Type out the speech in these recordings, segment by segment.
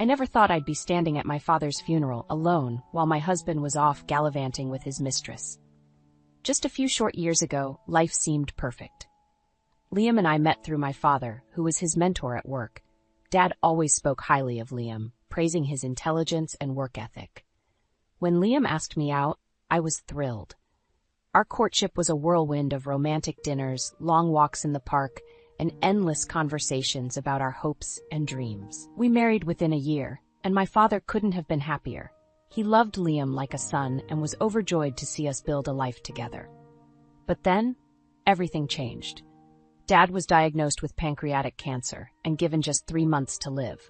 I never thought I'd be standing at my father's funeral alone while my husband was off gallivanting with his mistress. Just a few short years ago, life seemed perfect. Liam and I met through my father, who was his mentor at work. Dad always spoke highly of Liam, praising his intelligence and work ethic. When Liam asked me out, I was thrilled. Our courtship was a whirlwind of romantic dinners, long walks in the park, and endless conversations about our hopes and dreams. We married within a year, and my father couldn't have been happier. He loved Liam like a son and was overjoyed to see us build a life together. But then, everything changed. Dad was diagnosed with pancreatic cancer and given just 3 months to live.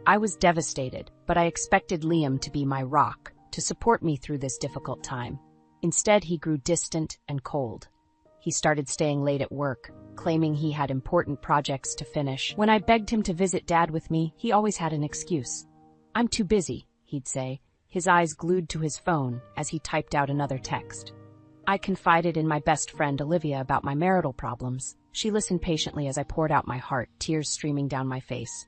I was devastated, but I expected Liam to be my rock, to support me through this difficult time. Instead, he grew distant and cold. He started staying late at work, claiming he had important projects to finish. When I begged him to visit Dad with me, he always had an excuse. "I'm too busy," he'd say, his eyes glued to his phone as he typed out another text. I confided in my best friend Olivia about my marital problems. She listened patiently as I poured out my heart, tears streaming down my face.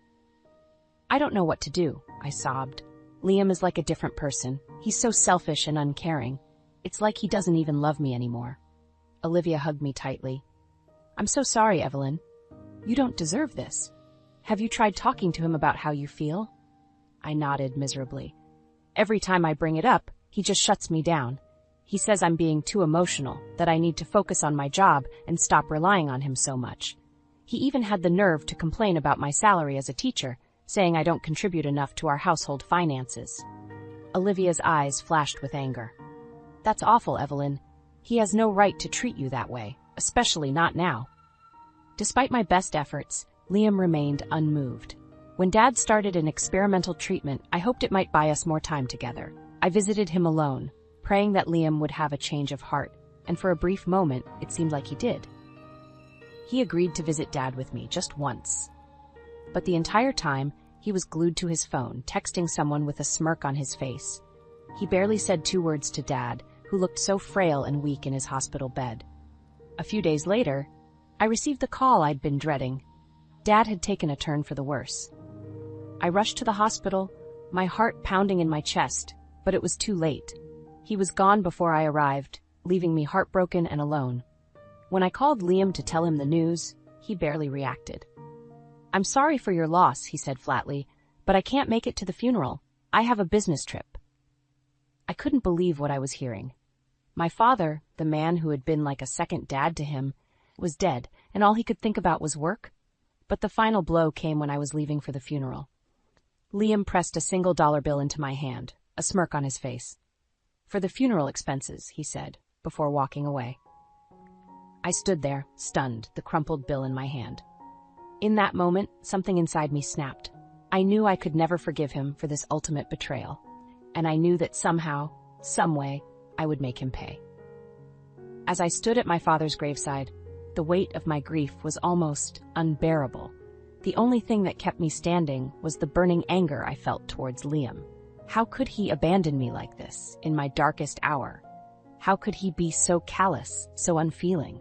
"I don't know what to do," I sobbed. "Liam is like a different person. He's so selfish and uncaring. It's like he doesn't even love me anymore." Olivia hugged me tightly. "I'm so sorry, Evelyn. You don't deserve this. Have you tried talking to him about how you feel?" I nodded miserably. "Every time I bring it up, he just shuts me down. He says I'm being too emotional, that I need to focus on my job and stop relying on him so much. He even had the nerve to complain about my salary as a teacher, saying I don't contribute enough to our household finances." Olivia's eyes flashed with anger. "That's awful, Evelyn. He has no right to treat you that way, especially not now." Despite my best efforts, Liam remained unmoved. When Dad started an experimental treatment, I hoped it might buy us more time together. I visited him alone, praying that Liam would have a change of heart, and for a brief moment, it seemed like he did. He agreed to visit Dad with me just once. But the entire time, he was glued to his phone, texting someone with a smirk on his face. He barely said 2 words to Dad, who looked so frail and weak in his hospital bed. A few days later, I received the call I'd been dreading. Dad had taken a turn for the worse. I rushed to the hospital, my heart pounding in my chest, but it was too late. He was gone before I arrived, leaving me heartbroken and alone. When I called Liam to tell him the news, he barely reacted. "I'm sorry for your loss," he said flatly, "but I can't make it to the funeral. I have a business trip." I couldn't believe what I was hearing. My father, the man who had been like a second dad to him, was dead, and all he could think about was work. But the final blow came when I was leaving for the funeral. Liam pressed a $1 bill into my hand, a smirk on his face. "For the funeral expenses," he said, before walking away. I stood there, stunned, the crumpled bill in my hand. In that moment, something inside me snapped. I knew I could never forgive him for this ultimate betrayal, and I knew that somehow, some way, I would make him pay. As I stood at my father's graveside, the weight of my grief was almost unbearable. The only thing that kept me standing was the burning anger I felt towards Liam. How could he abandon me like this, in my darkest hour? How could he be so callous, so unfeeling?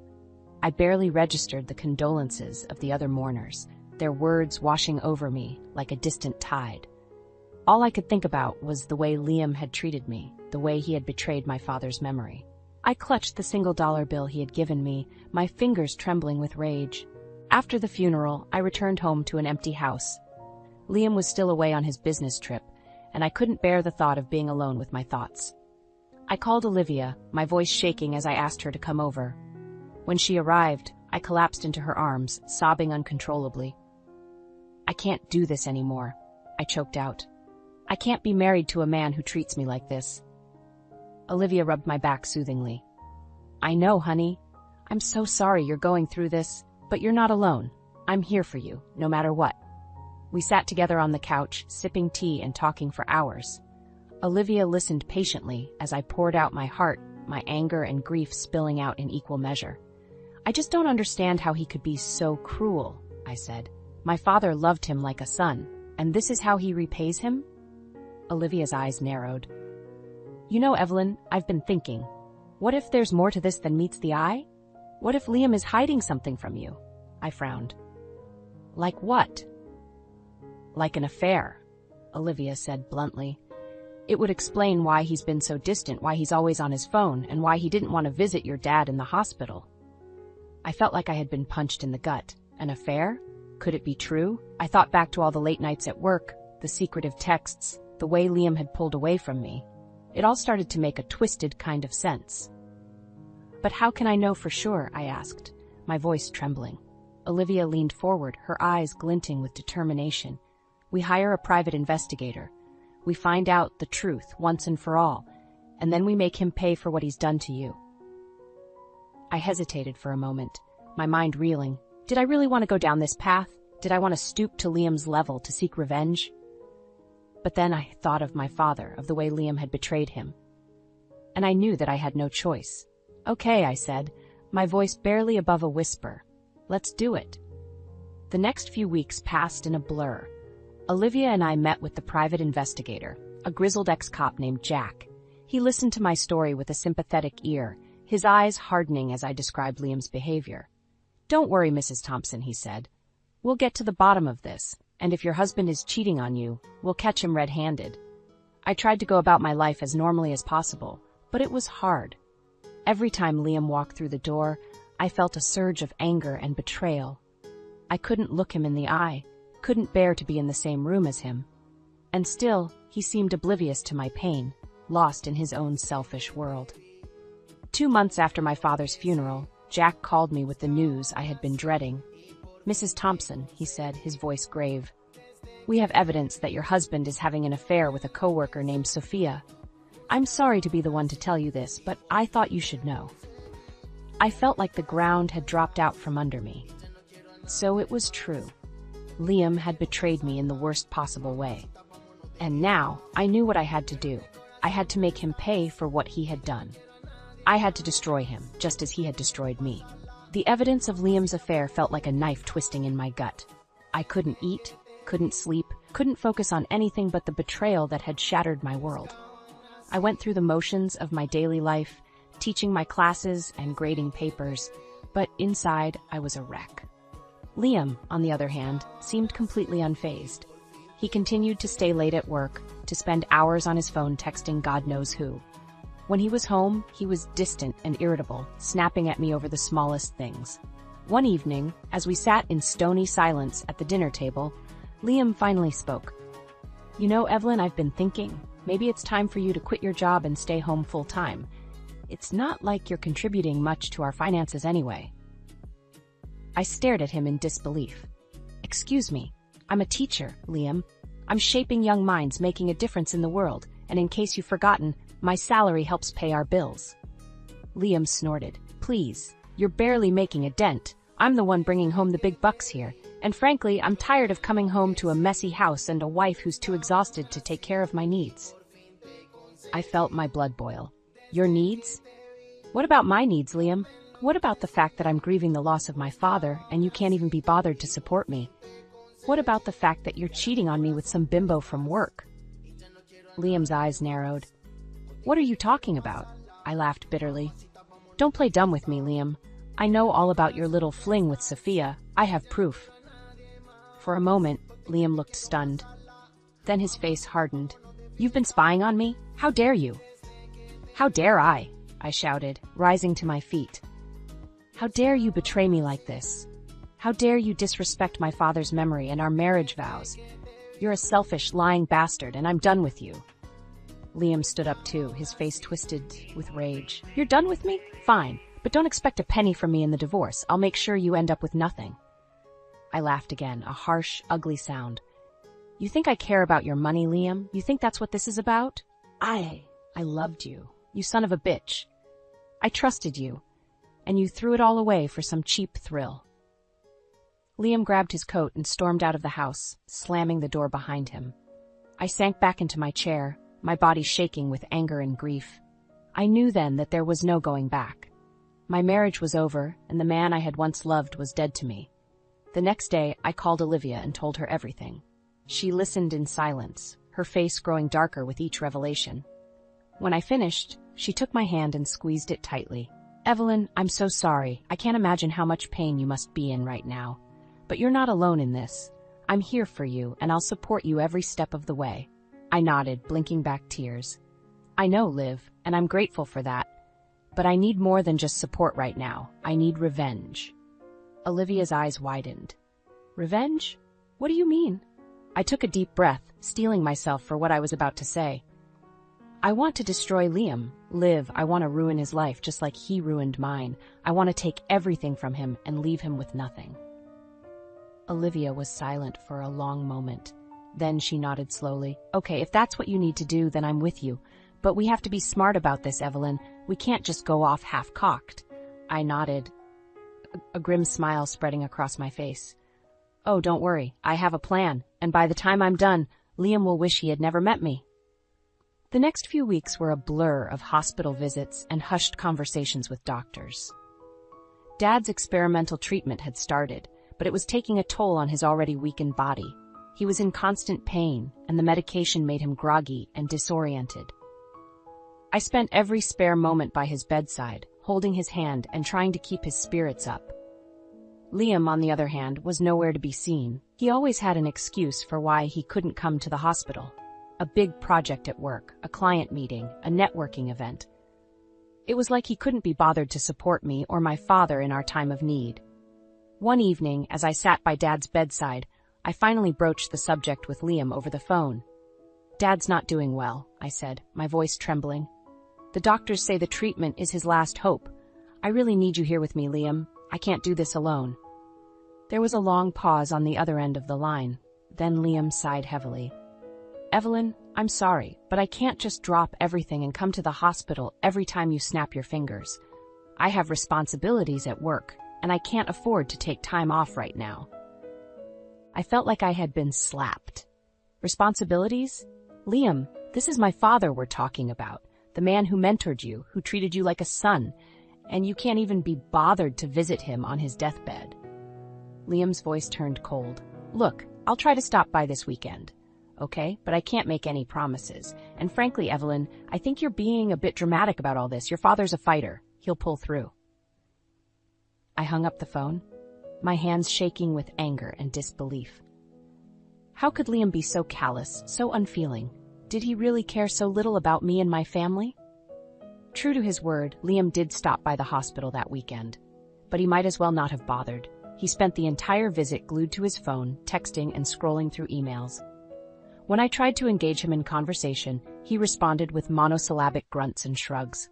I barely registered the condolences of the other mourners, their words washing over me like a distant tide. All I could think about was the way Liam had treated me, the way he had betrayed my father's memory. I clutched the $1 bill he had given me, my fingers trembling with rage. After the funeral, I returned home to an empty house. Liam was still away on his business trip, and I couldn't bear the thought of being alone with my thoughts. I called Olivia, my voice shaking as I asked her to come over. When she arrived, I collapsed into her arms, sobbing uncontrollably. "I can't do this anymore," I choked out. "I can't be married to a man who treats me like this." Olivia rubbed my back soothingly. "I know, honey. I'm so sorry you're going through this, but you're not alone. I'm here for you, no matter what." We sat together on the couch, sipping tea and talking for hours. Olivia listened patiently as I poured out my heart, my anger and grief spilling out in equal measure. "I just don't understand how he could be so cruel," I said. "My father loved him like a son, and this is how he repays him?" Olivia's eyes narrowed. "You know, Evelyn, I've been thinking. What if there's more to this than meets the eye? What if Liam is hiding something from you?" I frowned. "Like what?" "Like an affair." Olivia said bluntly. It would explain why he's been so distant, why he's always on his phone, and why he didn't want to visit your dad in the hospital. I felt like I had been punched in the gut. An affair? Could it be true? I thought back to all the late nights at work, the secretive texts, the way Liam had pulled away from me. It all started to make a twisted kind of sense. But how can I know for sure? I asked, my voice trembling. Olivia leaned forward, her eyes glinting with determination. We hire a private investigator. We find out the truth once and for all, and then we make him pay for what he's done to you. I hesitated for a moment, my mind reeling. Did I really want to go down this path? Did I want to stoop to Liam's level to seek revenge? But then I thought of my father, of the way Liam had betrayed him. And I knew that I had no choice. Okay, I said, my voice barely above a whisper. Let's do it. The next few weeks passed in a blur. Olivia and I met with the private investigator, a grizzled ex-cop named Jack. He listened to my story with a sympathetic ear, his eyes hardening as I described Liam's behavior. Don't worry, Mrs. Thompson, he said. We'll get to the bottom of this, and if your husband is cheating on you, we'll catch him red-handed. I tried to go about my life as normally as possible, but it was hard. Every time Liam walked through the door, I felt a surge of anger and betrayal. I couldn't look him in the eye, couldn't bear to be in the same room as him. And still, he seemed oblivious to my pain, lost in his own selfish world. 2 months after my father's funeral, Jack called me with the news I had been dreading. Mrs. Thompson, he said, his voice grave. We have evidence that your husband is having an affair with a coworker named Sophia. I'm sorry to be the one to tell you this, but I thought you should know. I felt like the ground had dropped out from under me. So it was true. Liam had betrayed me in the worst possible way. And now, I knew what I had to do. I had to make him pay for what he had done. I had to destroy him, just as he had destroyed me. The evidence of Liam's affair felt like a knife twisting in my gut. I couldn't eat, couldn't sleep, couldn't focus on anything but the betrayal that had shattered my world. I went through the motions of my daily life, teaching my classes and grading papers, but inside I was a wreck. Liam, on the other hand, seemed completely unfazed. He continued to stay late at work, to spend hours on his phone texting God knows who. When he was home, he was distant and irritable, snapping at me over the smallest things. One evening, as we sat in stony silence at the dinner table, Liam finally spoke. You know, Evelyn, I've been thinking, maybe it's time for you to quit your job and stay home full-time. It's not like you're contributing much to our finances anyway. I stared at him in disbelief. Excuse me, I'm a teacher, Liam. I'm shaping young minds, making a difference in the world, and in case you've forgotten, my salary helps pay our bills. Liam snorted. Please, you're barely making a dent. I'm the one bringing home the big bucks here, and frankly, I'm tired of coming home to a messy house and a wife who's too exhausted to take care of my needs. I felt my blood boil. Your needs? What about my needs, Liam? What about the fact that I'm grieving the loss of my father and you can't even be bothered to support me? What about the fact that you're cheating on me with some bimbo from work? Liam's eyes narrowed. What are you talking about? I laughed bitterly. Don't play dumb with me, Liam. I know all about your little fling with Sophia. I have proof. For a moment, Liam looked stunned. Then his face hardened. You've been spying on me? How dare you? How dare I shouted, rising to my feet. How dare you betray me like this? How dare you disrespect my father's memory and our marriage vows? You're a selfish, lying bastard, and I'm done with you. Liam stood up too, his face twisted with rage. You're done with me? Fine, but don't expect a penny from me in the divorce. I'll make sure you end up with nothing. I laughed again, a harsh, ugly sound. You think I care about your money, Liam? You think that's what this is about? I loved you, you son of a bitch. I trusted you, and you threw it all away for some cheap thrill. Liam grabbed his coat and stormed out of the house, slamming the door behind him. I sank back into my chair, my body shaking with anger and grief. I knew then that there was no going back. My marriage was over, and the man I had once loved was dead to me. The next day, I called Olivia and told her everything. She listened in silence, her face growing darker with each revelation. When I finished, she took my hand and squeezed it tightly. Evelyn, I'm so sorry. I can't imagine how much pain you must be in right now. But you're not alone in this. I'm here for you, and I'll support you every step of the way. I nodded, blinking back tears. I know, Liv, and I'm grateful for that. But I need more than just support right now. I need revenge. Olivia's eyes widened. Revenge? What do you mean? I took a deep breath, steeling myself for what I was about to say. I want to destroy Liam. Liv, I want to ruin his life just like he ruined mine. I want to take everything from him and leave him with nothing. Olivia was silent for a long moment. Then she nodded slowly. Okay, if that's what you need to do, then I'm with you. But we have to be smart about this, Evelyn. We can't just go off half-cocked. I nodded, a grim smile spreading across my face. Oh, don't worry. I have a plan, and by the time I'm done, Liam will wish he had never met me. The next few weeks were a blur of hospital visits and hushed conversations with doctors. Dad's experimental treatment had started, but it was taking a toll on his already weakened body. He was in constant pain, and the medication made him groggy and disoriented. I spent every spare moment by his bedside, holding his hand and trying to keep his spirits up. Liam, on the other hand, was nowhere to be seen. He always had an excuse for why he couldn't come to the hospital. A big project at work, a client meeting, a networking event. It was like he couldn't be bothered to support me or my father in our time of need. One evening, as I sat by Dad's bedside, I finally broached the subject with Liam over the phone. Dad's not doing well, I said, my voice trembling. The doctors say the treatment is his last hope. I really need you here with me, Liam. I can't do this alone. There was a long pause on the other end of the line. Then Liam sighed heavily. Evelyn, I'm sorry, but I can't just drop everything and come to the hospital every time you snap your fingers. I have responsibilities at work, and I can't afford to take time off right now. I felt like I had been slapped. Responsibilities? Liam, this is my father we're talking about, the man who mentored you, who treated you like a son, and you can't even be bothered to visit him on his deathbed. Liam's voice turned cold. Look, I'll try to stop by this weekend. Okay, but I can't make any promises. And frankly, Evelyn, I think you're being a bit dramatic about all this. Your father's a fighter. He'll pull through. I hung up the phone, my hands shaking with anger and disbelief. How could Liam be so callous, so unfeeling? Did he really care so little about me and my family? True to his word, Liam did stop by the hospital that weekend. But he might as well not have bothered. He spent the entire visit glued to his phone, texting and scrolling through emails. When I tried to engage him in conversation, he responded with monosyllabic grunts and shrugs.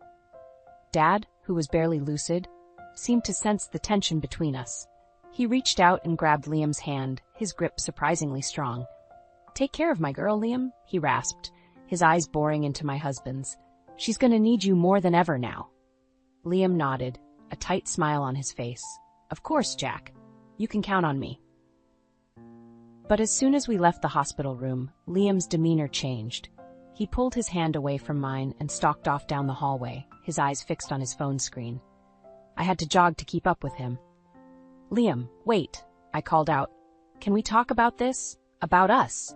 Dad, who was barely lucid, seemed to sense the tension between us. He reached out and grabbed Liam's hand, his grip surprisingly strong. Take care of my girl, Liam, he rasped, his eyes boring into my husband's. She's gonna need you more than ever now. Liam nodded, a tight smile on his face. Of course, Jack. You can count on me. But as soon as we left the hospital room, Liam's demeanor changed. He pulled his hand away from mine and stalked off down the hallway, his eyes fixed on his phone screen. I had to jog to keep up with him. Liam, wait, I called out. Can we talk about this? About us?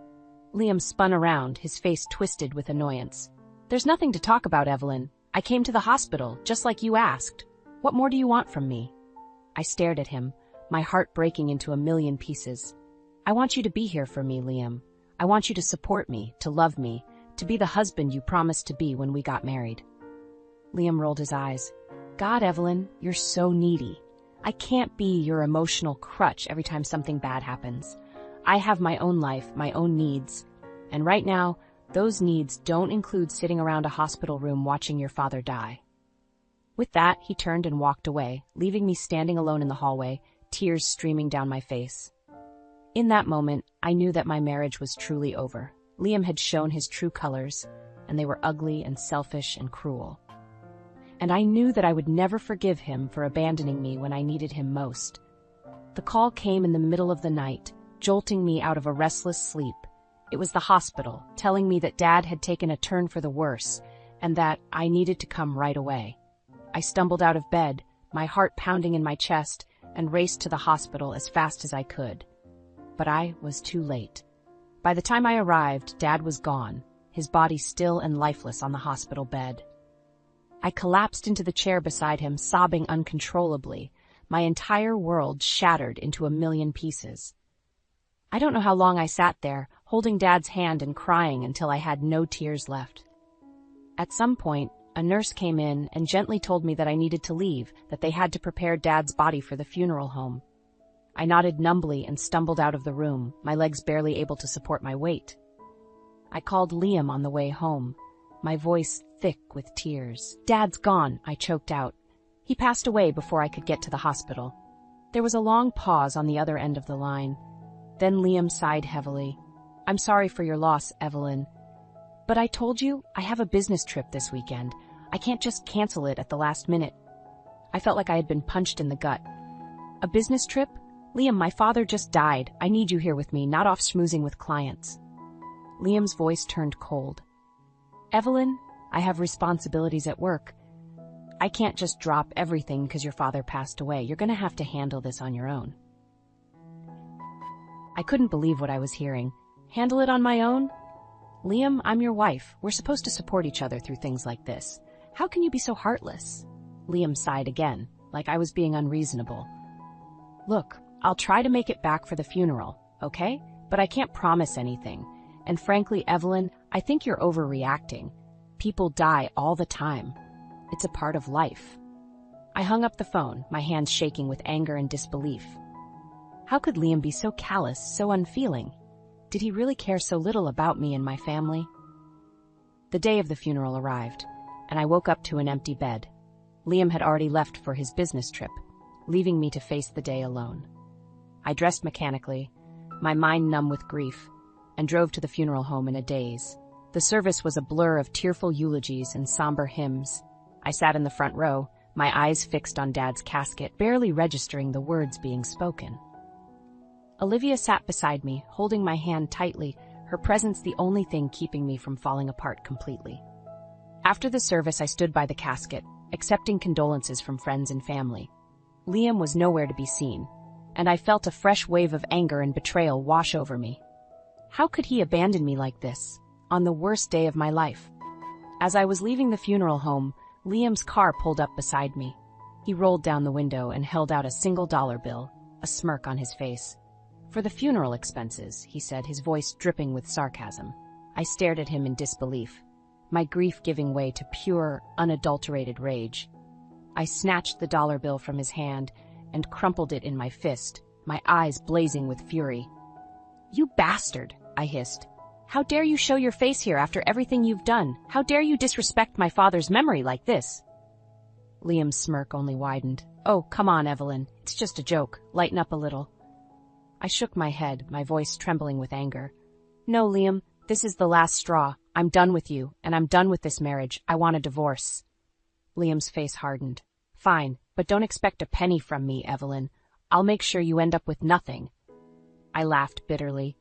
Liam spun around, his face twisted with annoyance. There's nothing to talk about, Evelyn. I came to the hospital, just like you asked. What more do you want from me? I stared at him, my heart breaking into a million pieces. I want you to be here for me, Liam. I want you to support me, to love me, to be the husband you promised to be when we got married. Liam rolled his eyes. God, Evelyn, you're so needy. I can't be your emotional crutch every time something bad happens. I have my own life, my own needs. And right now, those needs don't include sitting around a hospital room watching your father die. With that, he turned and walked away, leaving me standing alone in the hallway, tears streaming down my face. In that moment, I knew that my marriage was truly over. Liam had shown his true colors, and they were ugly and selfish and cruel. And I knew that I would never forgive him for abandoning me when I needed him most. The call came in the middle of the night, jolting me out of a restless sleep. It was the hospital, telling me that Dad had taken a turn for the worse, and that I needed to come right away. I stumbled out of bed, my heart pounding in my chest, and raced to the hospital as fast as I could. But I was too late. By the time I arrived, Dad was gone, his body still and lifeless on the hospital bed. I collapsed into the chair beside him, sobbing uncontrollably, my entire world shattered into a million pieces. I don't know how long I sat there, holding Dad's hand and crying until I had no tears left. At some point, a nurse came in and gently told me that I needed to leave, that they had to prepare Dad's body for the funeral home. I nodded numbly and stumbled out of the room, my legs barely able to support my weight. I called Liam on the way home, my voice thick with tears. "Dad's gone," I choked out. "He passed away before I could get to the hospital." There was a long pause on the other end of the line. Then Liam sighed heavily. "I'm sorry for your loss, Evelyn. But I told you, I have a business trip this weekend. I can't just cancel it at the last minute." I felt like I had been punched in the gut. "A business trip? Liam, my father just died. I need you here with me, not off schmoozing with clients." Liam's voice turned cold. "Evelyn, I have responsibilities at work. I can't just drop everything because your father passed away. You're going to have to handle this on your own." I couldn't believe what I was hearing. Handle it on my own? "Liam, I'm your wife. We're supposed to support each other through things like this. How can you be so heartless?" Liam sighed again, like I was being unreasonable. "Look, I'll try to make it back for the funeral, okay? But I can't promise anything. And frankly, Evelyn, I think you're overreacting. People die all the time. It's a part of life." I hung up the phone, my hands shaking with anger and disbelief. How could Liam be so callous, so unfeeling? Did he really care so little about me and my family? The day of the funeral arrived, and I woke up to an empty bed. Liam had already left for his business trip, leaving me to face the day alone. I dressed mechanically, my mind numb with grief, and drove to the funeral home in a daze. The service was a blur of tearful eulogies and somber hymns. I sat in the front row, my eyes fixed on Dad's casket, barely registering the words being spoken. Olivia sat beside me, holding my hand tightly, her presence the only thing keeping me from falling apart completely. After the service, I stood by the casket, accepting condolences from friends and family. Liam was nowhere to be seen, and I felt a fresh wave of anger and betrayal wash over me. How could he abandon me like this, on the worst day of my life? As I was leaving the funeral home, Liam's car pulled up beside me. He rolled down the window and held out a single dollar bill, a smirk on his face. "For the funeral expenses," he said, his voice dripping with sarcasm. I stared at him in disbelief, my grief giving way to pure, unadulterated rage. I snatched the dollar bill from his hand and crumpled it in my fist, my eyes blazing with fury. "You bastard," I hissed. "How dare you show your face here after everything you've done? How dare you disrespect my father's memory like this?" Liam's smirk only widened. "Oh, come on, Evelyn. It's just a joke. Lighten up a little." I shook my head, my voice trembling with anger. "No, Liam, this is the last straw. I'm done with you, and I'm done with this marriage. I want a divorce." Liam's face hardened. "Fine, but don't expect a penny from me, Evelyn. I'll make sure you end up with nothing." I laughed bitterly.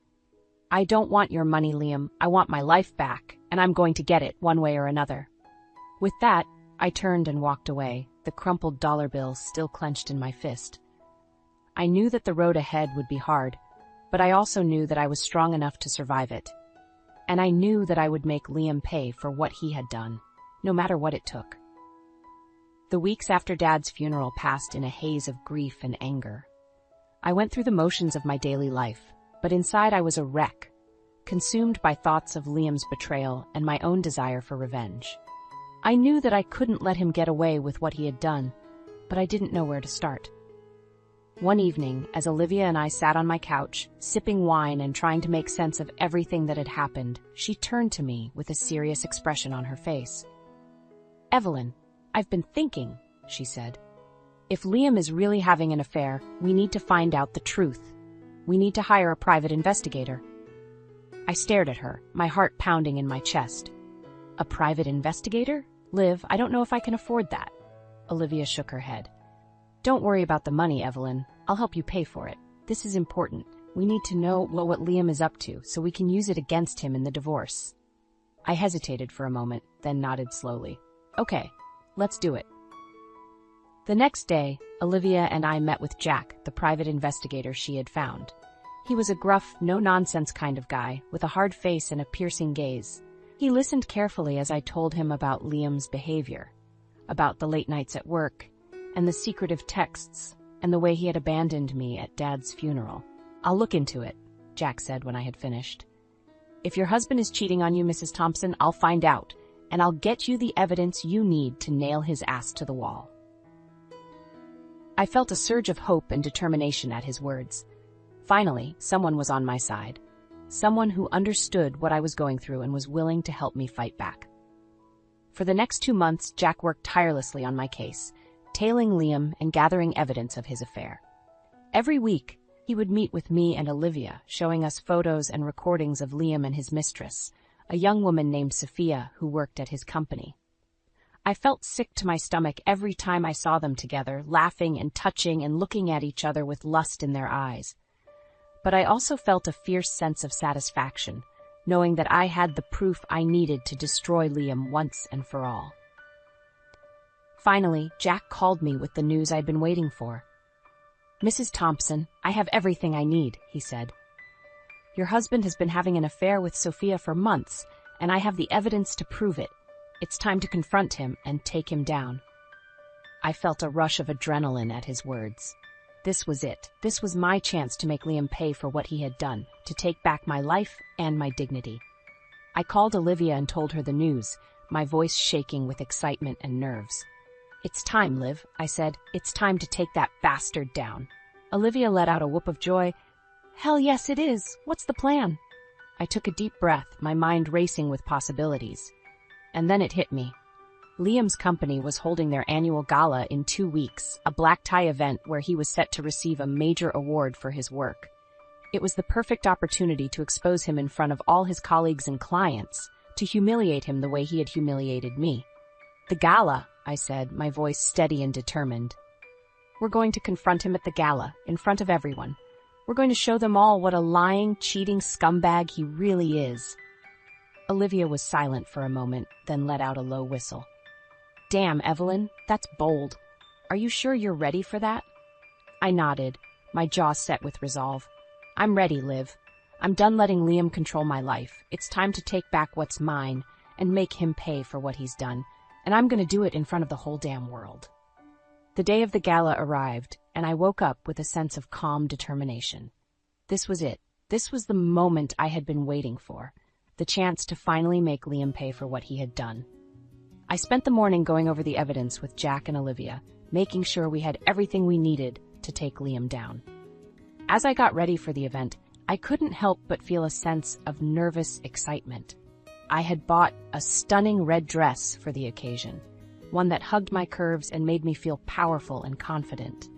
"I don't want your money, Liam. I want my life back, and I'm going to get it one way or another." With that, I turned and walked away, the crumpled dollar bill still clenched in my fist. I knew that the road ahead would be hard, but I also knew that I was strong enough to survive it. And I knew that I would make Liam pay for what he had done, no matter what it took. The weeks after Dad's funeral passed in a haze of grief and anger. I went through the motions of my daily life, but inside I was a wreck, consumed by thoughts of Liam's betrayal and my own desire for revenge. I knew that I couldn't let him get away with what he had done, but I didn't know where to start. One evening, as Olivia and I sat on my couch, sipping wine and trying to make sense of everything that had happened, she turned to me with a serious expression on her face. "Evelyn, I've been thinking," she said. "If Liam is really having an affair, we need to find out the truth. We need to hire a private investigator." I stared at her, my heart pounding in my chest. "A private investigator? Liv, I don't know if I can afford that." Olivia shook her head. "Don't worry about the money, Evelyn. I'll help you pay for it. This is important. We need to know what Liam is up to so we can use it against him in the divorce." I hesitated for a moment, then nodded slowly. "Okay, let's do it." The next day, Olivia and I met with Jack, the private investigator she had found. He was a gruff, no-nonsense kind of guy, with a hard face and a piercing gaze. He listened carefully as I told him about Liam's behavior, about the late nights at work, and the secretive texts, and the way he had abandoned me at Dad's funeral. "I'll look into it," Jack said when I had finished. If your husband is cheating on you, Mrs. Thompson, I'll find out, and I'll get you the evidence you need to nail his ass to the wall. I felt a surge of hope and determination at his words. Finally, someone was on my side. Someone who understood what I was going through and was willing to help me fight back. For the next 2 months, Jack worked tirelessly on my case, tailing Liam and gathering evidence of his affair. Every week, he would meet with me and Olivia, showing us photos and recordings of Liam and his mistress, a young woman named Sophia who worked at his company. I felt sick to my stomach every time I saw them together, laughing and touching and looking at each other with lust in their eyes. But I also felt a fierce sense of satisfaction, knowing that I had the proof I needed to destroy Liam once and for all. Finally, Jack called me with the news I'd been waiting for. Mrs. Thompson, I have everything I need, he said. Your husband has been having an affair with Sophia for months, and I have the evidence to prove it. It's time to confront him and take him down. I felt a rush of adrenaline at his words. This was it. This was my chance to make Liam pay for what he had done, to take back my life and my dignity. I called Olivia and told her the news, my voice shaking with excitement and nerves. It's time, Liv, I said. It's time to take that bastard down. Olivia let out a whoop of joy. Hell yes, it is. What's the plan? I took a deep breath, my mind racing with possibilities. And then it hit me. Liam's company was holding their annual gala in 2 weeks, a black tie event where he was set to receive a major award for his work. It was the perfect opportunity to expose him in front of all his colleagues and clients, to humiliate him the way he had humiliated me. The gala, I said, my voice steady and determined. We're going to confront him at the gala, in front of everyone. We're going to show them all what a lying, cheating scumbag he really is. Olivia was silent for a moment, then let out a low whistle. Damn, Evelyn, that's bold. Are you sure you're ready for that? I nodded, my jaw set with resolve. I'm ready, Liv. I'm done letting Liam control my life. It's time to take back what's mine and make him pay for what he's done. And I'm going to do it in front of the whole damn world. The day of the gala arrived, and I woke up with a sense of calm determination. This was it. This was the moment I had been waiting for, the chance to finally make Liam pay for what he had done. I spent the morning going over the evidence with Jack and Olivia, making sure we had everything we needed to take Liam down. As I got ready for the event, I couldn't help but feel a sense of nervous excitement. I had bought a stunning red dress for the occasion, one that hugged my curves and made me feel powerful and confident.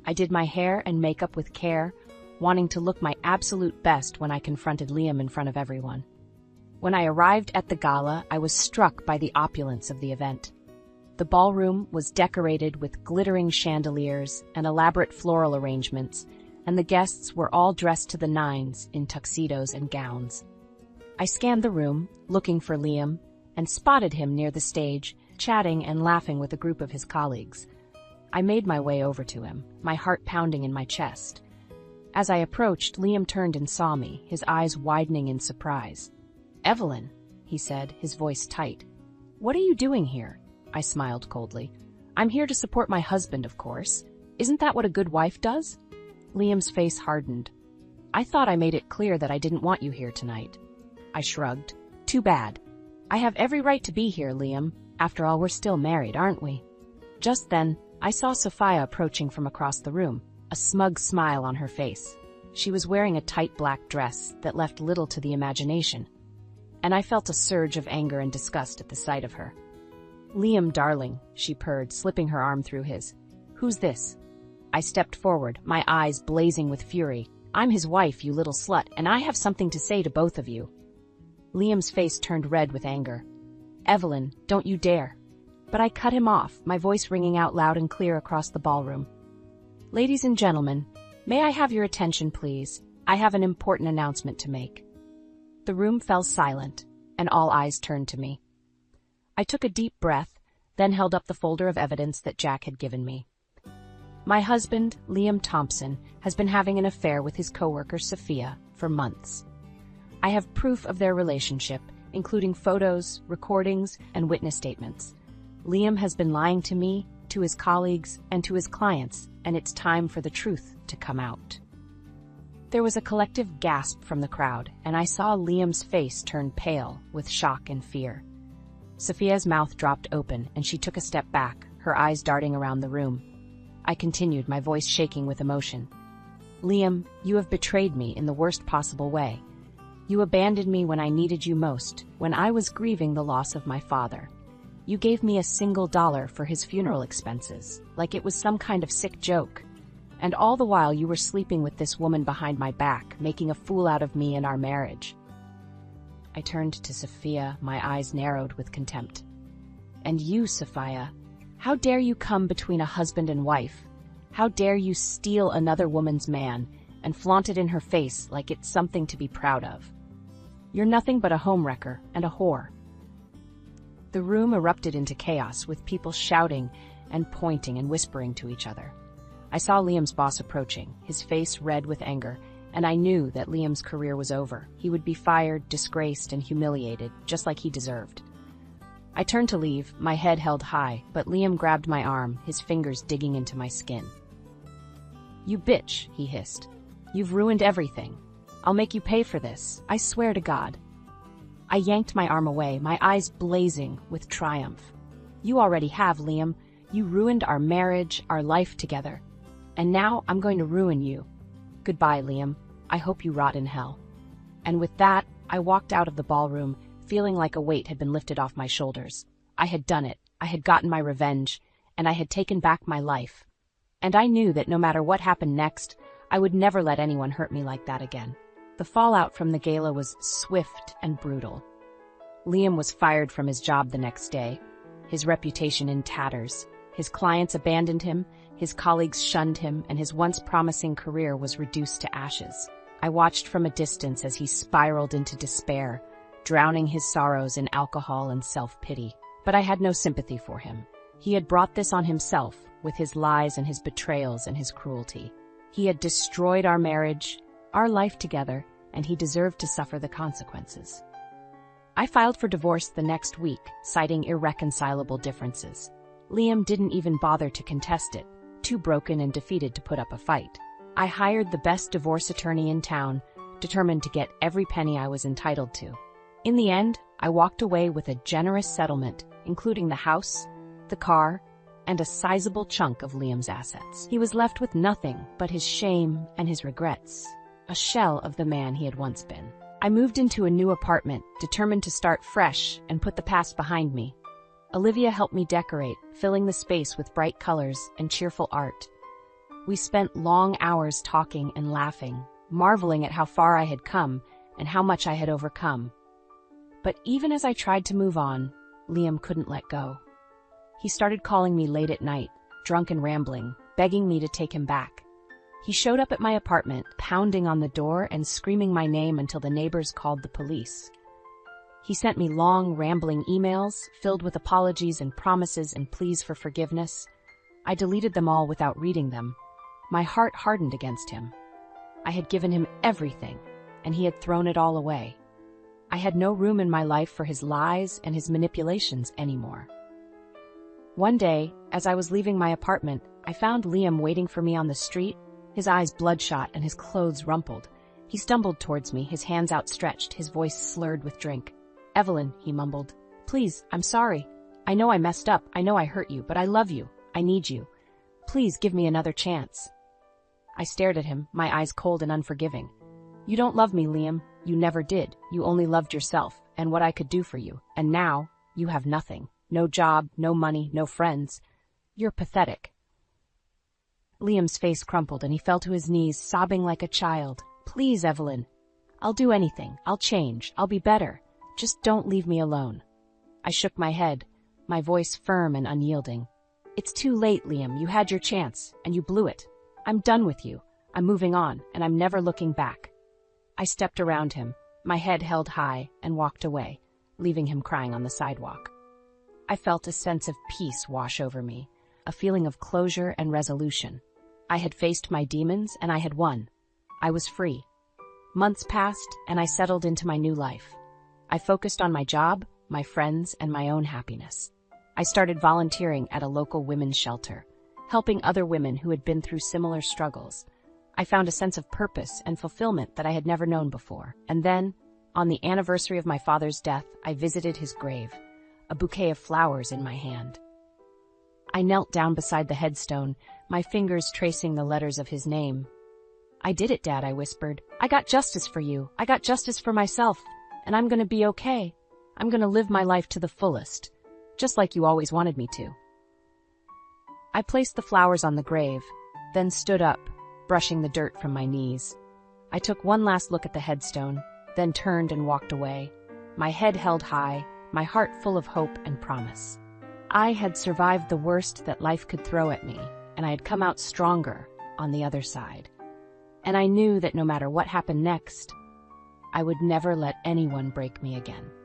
I did my hair and makeup with care, wanting to look my absolute best when I confronted Liam in front of everyone. When I arrived at the gala, I was struck by the opulence of the event. The ballroom was decorated with glittering chandeliers and elaborate floral arrangements, and the guests were all dressed to the nines in tuxedos and gowns. I scanned the room, looking for Liam, and spotted him near the stage, chatting and laughing with a group of his colleagues. I made my way over to him, my heart pounding in my chest. As I approached, Liam turned and saw me, his eyes widening in surprise. Evelyn, he said, his voice tight. What are you doing here? I smiled coldly. I'm here to support my husband, of course. Isn't that what a good wife does? Liam's face hardened. I thought I made it clear that I didn't want you here tonight. I shrugged. Too bad. I have every right to be here, Liam. After all, we're still married, aren't we? Just then, I saw Sophia approaching from across the room, a smug smile on her face. She was wearing a tight black dress that left little to the imagination, and I felt a surge of anger and disgust at the sight of her. Liam, darling, she purred, slipping her arm through his. Who's this? I stepped forward, my eyes blazing with fury. I'm his wife, you little slut, and I have something to say to both of you. Liam's face turned red with anger. Evelyn, don't you dare. But I cut him off, my voice ringing out loud and clear across the ballroom. Ladies and gentlemen, may I have your attention, please? I have an important announcement to make. The room fell silent, and all eyes turned to me. I took a deep breath, then held up the folder of evidence that Jack had given me. My husband, Liam Thompson, has been having an affair with his coworker, Sophia, for months. I have proof of their relationship, including photos, recordings, and witness statements. Liam has been lying to me, to his colleagues, and to his clients, and it's time for the truth to come out. There was a collective gasp from the crowd, and I saw Liam's face turn pale with shock and fear. Sophia's mouth dropped open, and she took a step back, her eyes darting around the room. I continued, my voice shaking with emotion. Liam, you have betrayed me in the worst possible way. You abandoned me when I needed you most, when I was grieving the loss of my father. You gave me $1 for his funeral expenses, like it was some kind of sick joke. And all the while you were sleeping with this woman behind my back, making a fool out of me and our marriage. I turned to Sophia, my eyes narrowed with contempt. And you, Sophia, how dare you come between a husband and wife? How dare you steal another woman's man and flaunt it in her face like it's something to be proud of? You're nothing but a homewrecker and a whore. The room erupted into chaos, with people shouting and pointing and whispering to each other. I saw Liam's boss approaching, his face red with anger, and I knew that Liam's career was over. He would be fired, disgraced, and humiliated, just like he deserved. I turned to leave, my head held high, but Liam grabbed my arm, his fingers digging into my skin. You bitch, he hissed. You've ruined everything. I'll make you pay for this, I swear to God. I yanked my arm away, my eyes blazing with triumph. You already have, Liam. You ruined our marriage, our life together. And now I'm going to ruin you. Goodbye, Liam. I hope you rot in hell. And with that, I walked out of the ballroom, feeling like a weight had been lifted off my shoulders. I had done it. I had gotten my revenge, and I had taken back my life. And I knew that no matter what happened next, I would never let anyone hurt me like that again. The fallout from the gala was swift and brutal. Liam was fired from his job the next day, his reputation in tatters. His clients abandoned him, his colleagues shunned him, and his once promising career was reduced to ashes. I watched from a distance as he spiraled into despair, drowning his sorrows in alcohol and self-pity. But I had no sympathy for him. He had brought this on himself, with his lies and his betrayals and his cruelty. He had destroyed our marriage, our life together, and he deserved to suffer the consequences. I filed for divorce the next week, citing irreconcilable differences. Liam didn't even bother to contest it, too broken and defeated to put up a fight. I hired the best divorce attorney in town, determined to get every penny I was entitled to. In the end, I walked away with a generous settlement, including the house, the car, and a sizable chunk of Liam's assets. He was left with nothing but his shame and his regrets, a shell of the man he had once been. I moved into a new apartment, determined to start fresh and put the past behind me. Olivia helped me decorate, filling the space with bright colors and cheerful art. We spent long hours talking and laughing, marveling at how far I had come and how much I had overcome. But even as I tried to move on, Liam couldn't let go. He started calling me late at night, drunk and rambling, begging me to take him back. He showed up at my apartment, pounding on the door and screaming my name until the neighbors called the police. He sent me long, rambling emails, filled with apologies and promises and pleas for forgiveness. I deleted them all without reading them. My heart hardened against him. I had given him everything, and he had thrown it all away. I had no room in my life for his lies and his manipulations anymore. One day, as I was leaving my apartment, I found Liam waiting for me on the street, his eyes bloodshot and his clothes rumpled. He stumbled towards me, his hands outstretched, his voice slurred with drink. "Evelyn," he mumbled. "Please, I'm sorry. I know I messed up, I know I hurt you, but I love you. I need you. Please give me another chance." I stared at him, my eyes cold and unforgiving. "You don't love me, Liam. You never did. You only loved yourself and what I could do for you. And now, you have nothing. No job, no money, no friends. You're pathetic." Liam's face crumpled and he fell to his knees, sobbing like a child. "Please, Evelyn. I'll do anything. I'll change. I'll be better. Just don't leave me alone." I shook my head, my voice firm and unyielding. "It's too late, Liam. You had your chance, and you blew it. I'm done with you. I'm moving on, and I'm never looking back." I stepped around him, my head held high, and walked away, leaving him crying on the sidewalk. I felt a sense of peace wash over me, a feeling of closure and resolution. I had faced my demons, and I had won. I was free. Months passed, and I settled into my new life. I focused on my job, my friends, and my own happiness. I started volunteering at a local women's shelter, helping other women who had been through similar struggles. I found a sense of purpose and fulfillment that I had never known before. And then, on the anniversary of my father's death, I visited his grave, a bouquet of flowers in my hand. I knelt down beside the headstone, my fingers tracing the letters of his name. "I did it, Dad," I whispered. "I got justice for you. I got justice for myself. And I'm gonna be okay. I'm gonna live my life to the fullest, just like you always wanted me to." I placed the flowers on the grave, then stood up, brushing the dirt from my knees. I took one last look at the headstone, then turned and walked away, my head held high, my heart full of hope and promise. I had survived the worst that life could throw at me, and I had come out stronger on the other side. And I knew that no matter what happened next, I would never let anyone break me again.